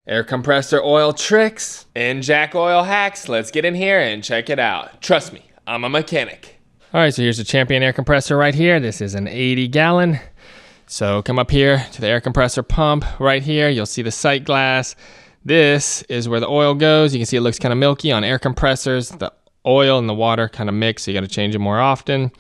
air compressor oil tricks and jack oil hacks. Let's get in here and check it out. Trust me, I'm a mechanic. All right, so here's the Champion air compressor right here. This is an 80-gallon. So come up here to the air compressor pump right here. You'll see the sight glass. This is where the oil goes. You can see it looks kind of milky on air compressors. The oil and the water kind of mix, so you got to change it more often.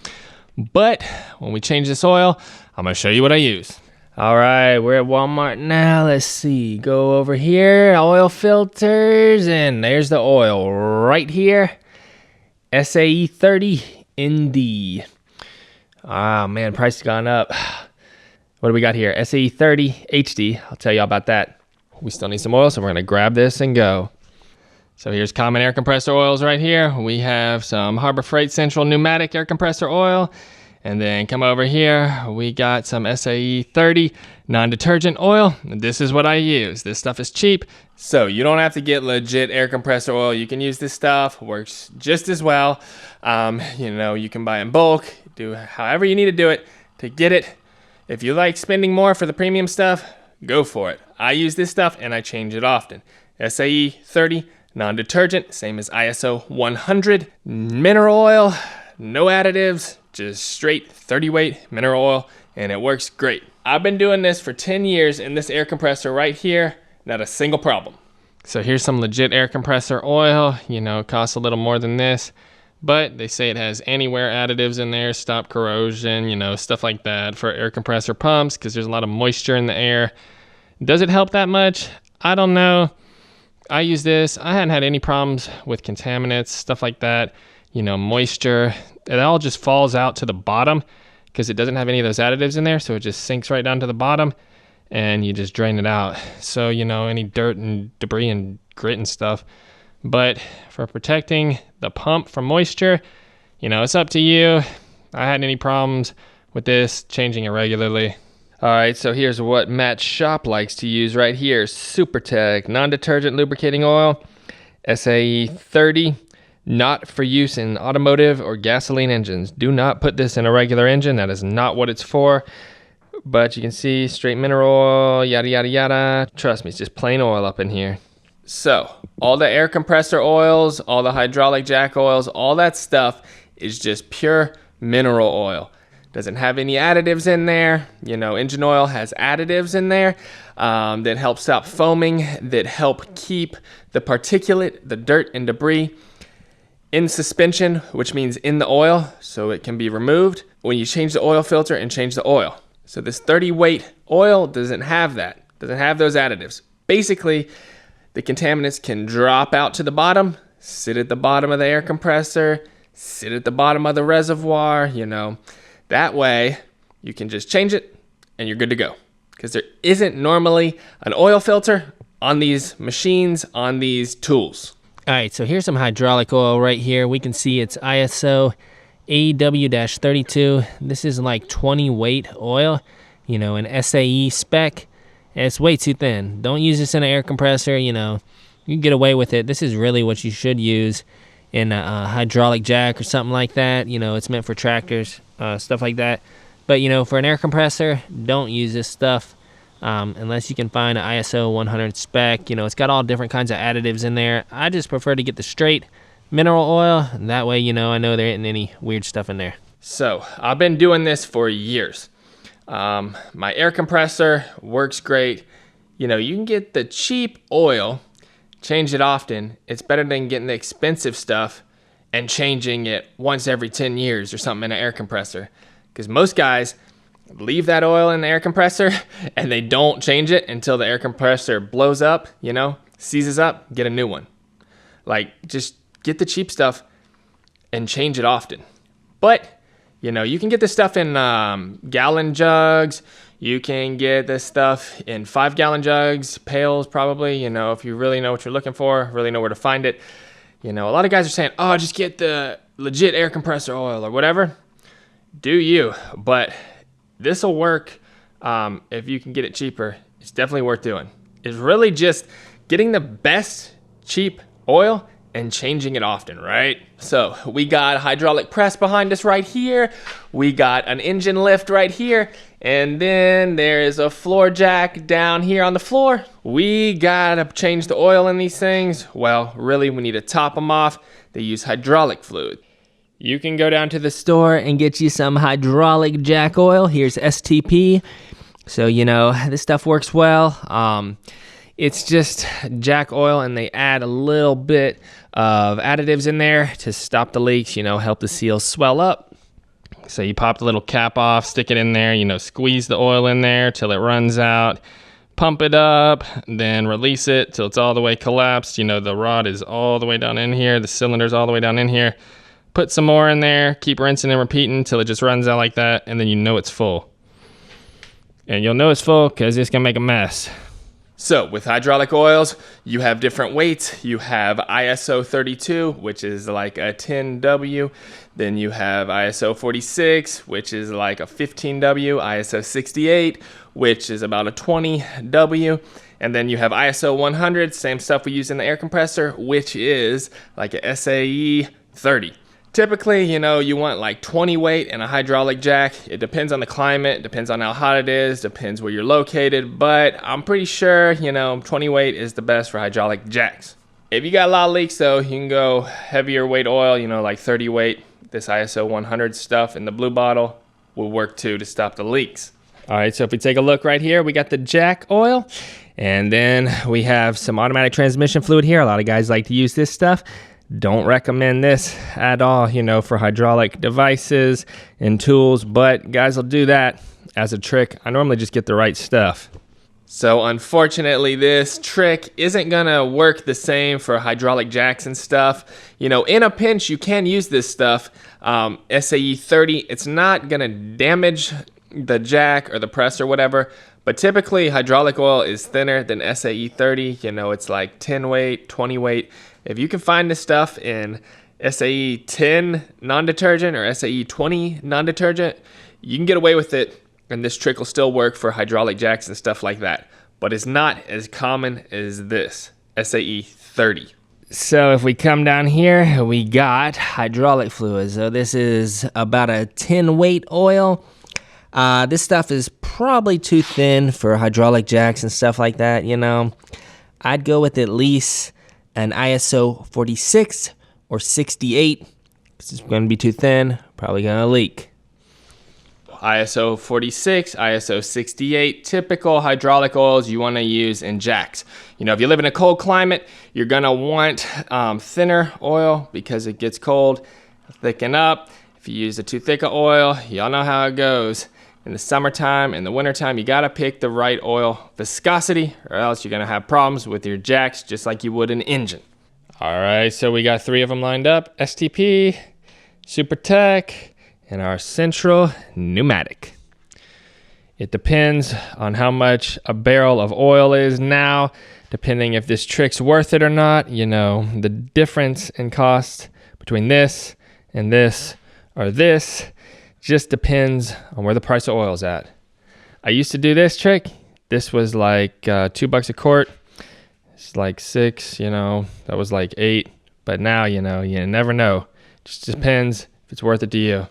But when we change this oil, I'm going to show you what I use. All right, we're at Walmart now. Let's see. Go over here, oil filters, and there's the oil right here. SAE 30 ND. Ah, man, price has gone up. What do we got here? SAE 30 HD. I'll tell you all about that. We still need some oil, so we're gonna grab this and go. So here's common air compressor oils right here. We have some Harbor Freight Central Pneumatic air compressor oil. And then come over here, we got some SAE 30 non-detergent oil. This is what I use. This stuff is cheap, so you don't have to get legit air compressor oil. You can use this stuff, works just as well. You know, you can buy in bulk, do however you need to do it to get it. If you like spending more for the premium stuff, go for it. I use this stuff and I change it often. SAE 30 non-detergent, same as ISO 100. Mineral oil, no additives, just straight 30 weight mineral oil, and it works great. I've been doing this for 10 years in this air compressor right here, not a single problem. So here's some legit air compressor oil. You know, it costs a little more than this, but they say it has anti-wear additives in there, stop corrosion, you know, stuff like that for air compressor pumps, because there's a lot of moisture in the air. Does it help that much? I don't know. I use this. I hadn't had any problems with contaminants, stuff like that. You know, moisture, it all just falls out to the bottom because it doesn't have any of those additives in there. So it just sinks right down to the bottom and you just drain it out. So, you know, any dirt and debris and grit and stuff. But for protecting the pump from moisture, you know, it's up to you. I hadn't any problems with this, changing it regularly. All right, so here's what Matt's shop likes to use right here. SuperTech non-detergent lubricating oil, SAE 30. Not for use in automotive or gasoline engines. Do not put this in a regular engine. That is not what it's for. But you can see straight mineral oil, yada, yada, yada. Trust me, it's just plain oil up in here. So all the air compressor oils, all the hydraulic jack oils, all that stuff is just pure mineral oil. Doesn't have any additives in there. You know, engine oil has additives in there that help stop foaming, that help keep the particulate, the dirt and debris in suspension, which means in the oil, so it can be removed when you change the oil filter and change the oil. So this 30 weight oil doesn't have that, doesn't have those additives. Basically, the contaminants can drop out to the bottom, sit at the bottom of the air compressor, sit at the bottom of the reservoir, you know. That way, you can just change it and you're good to go. Because there isn't normally an oil filter on these machines, on these tools. All right, so here's some hydraulic oil right here. We can see it's ISO AW-32. This is like 20 weight oil, you know, an SAE spec. And it's way too thin. Don't use this in an air compressor, you know. You can get away with it. This is really what you should use in a hydraulic jack or something like that. You know, it's meant for tractors, stuff like that. But, you know, for an air compressor, don't use this stuff. Unless you can find an ISO 100 spec. You know, it's got all different kinds of additives in there. I just prefer to get the straight mineral oil, and that way, you know, I know there isn't any weird stuff in there. So I've been doing this for years. My air compressor works great. You know, you can get the cheap oil, change it often. It's better than getting the expensive stuff and changing it once every 10 years or something in an air compressor. Because most guys leave that oil in the air compressor and they don't change it until the air compressor blows up, you know, seizes up, get a new one. Like, just get the cheap stuff and change it often. But, you know, you can get this stuff in gallon jugs. You can get this stuff in 5-gallon jugs, pails probably, you know, if you really know what you're looking for, really know where to find it. You know, a lot of guys are saying, oh, just get the legit air compressor oil or whatever. Do you, but this will work if you can get it cheaper. It's definitely worth doing. It's really just getting the best cheap oil and changing it often, right? So we got a hydraulic press behind us right here. We got an engine lift right here. And then there is a floor jack down here on the floor. We gotta change the oil in these things. Well, really, we need to top them off. They use hydraulic fluid. You can go down to the store and get you some hydraulic jack oil. Here's STP. So, you know, this stuff works well. It's just jack oil, and they add a little bit of additives in there to stop the leaks, you know, help the seals swell up. So you pop the little cap off, stick it in there, you know, squeeze the oil in there till it runs out, pump it up, then release it till it's all the way collapsed. You know, the rod is all the way down in here, the cylinder's all the way down in here. Put some more in there, keep rinsing and repeating till it just runs out like that, and then you know it's full. And you'll know it's full because it's gonna make a mess. So with hydraulic oils, you have different weights. You have ISO 32, which is like a 10W. Then you have ISO 46, which is like a 15W. ISO 68, which is about a 20W. And then you have ISO 100, same stuff we use in the air compressor, which is like a SAE 30. Typically, you know, you want like 20 weight in a hydraulic jack. It depends on the climate, depends on how hot it is, depends where you're located, but I'm pretty sure, you know, 20 weight is the best for hydraulic jacks. If you got a lot of leaks though, you can go heavier weight oil, you know, like 30 weight. This ISO 100 stuff in the blue bottle will work too to stop the leaks. All right, so if we take a look right here, we got the jack oil, and then we have some automatic transmission fluid here. A lot of guys like to use this stuff. Don't recommend this at all, you know, for hydraulic devices and tools, but guys will do that as a trick. I normally just get the right stuff. So unfortunately, this trick isn't gonna work the same for hydraulic jacks and stuff. You know, in a pinch, you can use this stuff. SAE 30, it's not gonna damage the jack or the press or whatever, but typically hydraulic oil is thinner than SAE 30. You know, it's like 10 weight, 20 weight. If you can find this stuff in SAE 10 non-detergent or SAE 20 non-detergent, you can get away with it, and this trick will still work for hydraulic jacks and stuff like that. But it's not as common as this, SAE 30. So if we come down here, we got hydraulic fluid. So this is about a 10 weight oil. This stuff is probably too thin for hydraulic jacks and stuff like that, you know. I'd go with at least an ISO 46 or 68. This is going to be too thin, probably going to leak. ISO 46, ISO 68, typical hydraulic oils you want to use in jacks. You know, if you live in a cold climate, you're going to want thinner oil because it gets cold, thicken up. If you use a too thick of oil, y'all know how it goes. In the summertime, in the wintertime, you gotta pick the right oil viscosity, or else you're gonna have problems with your jacks just like you would an engine. All right, so we got 3 of them lined up: STP, Super Tech, and our central pneumatic. It depends on how much a barrel of oil is now, depending if this trick's worth it or not. You know, the difference in cost between this and this or this just depends on where the price of oil is at. I used to do this trick. This was like $2 a quart. It's like 6, you know, that was like 8. But now, you know, you never know. Just depends if it's worth it to you. All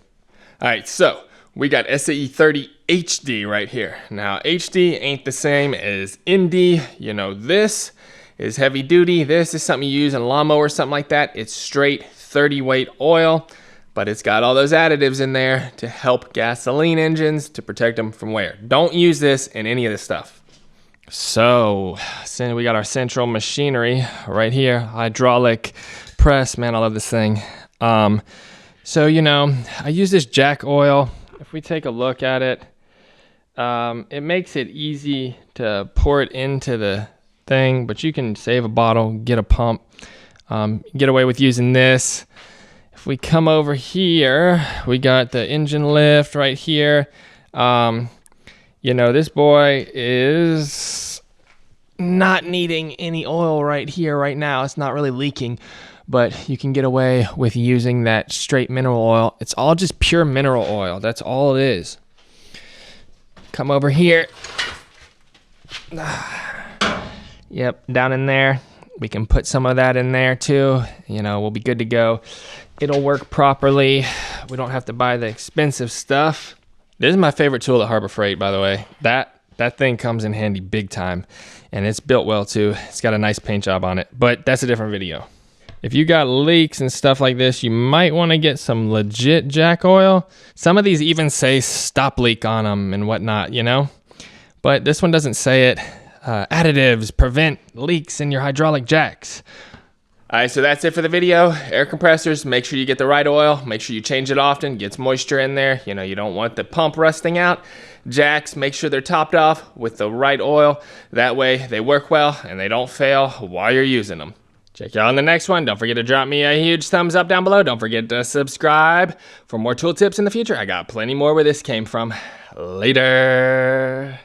right, so we got SAE 30 HD right here. Now, HD ain't the same as ND. You know, this is heavy duty. This is something you use in a lawnmower or something like that. It's straight 30 weight oil. But it's got all those additives in there to help gasoline engines, to protect them from wear. Don't use this in any of this stuff. So we got our central machinery right here, hydraulic press. Man, I love this thing. So, you know, I use this jack oil. If we take a look at it, it makes it easy to pour it into the thing, but you can save a bottle, get a pump, get away with using this. If we come over here, we got the engine lift right here. You know, this boy is not needing any oil right here, right now. It's not really leaking, but you can get away with using that straight mineral oil. It's all just pure mineral oil. That's all it is. Come over here. Yep, down in there. We can put some of that in there too. You know, we'll be good to go. It'll work properly. We don't have to buy the expensive stuff. This is my favorite tool at Harbor Freight, by the way. That thing comes in handy big time, and it's built well too. It's got a nice paint job on it, but that's a different video. If you got leaks and stuff like this, you might want to get some legit jack oil. Some of these even say stop leak on them and whatnot, you know? But this one doesn't say it. Additives prevent leaks in your hydraulic jacks. All right, so that's it for the video. Air compressors, make sure you get the right oil. Make sure you change it often, gets moisture in there. You know, you don't want the pump rusting out. Jacks, make sure they're topped off with the right oil. That way they work well and they don't fail while you're using them. Check y'all in the next one. Don't forget to drop me a huge thumbs up down below. Don't forget to subscribe for more tool tips in the future. I got plenty more where this came from. Later.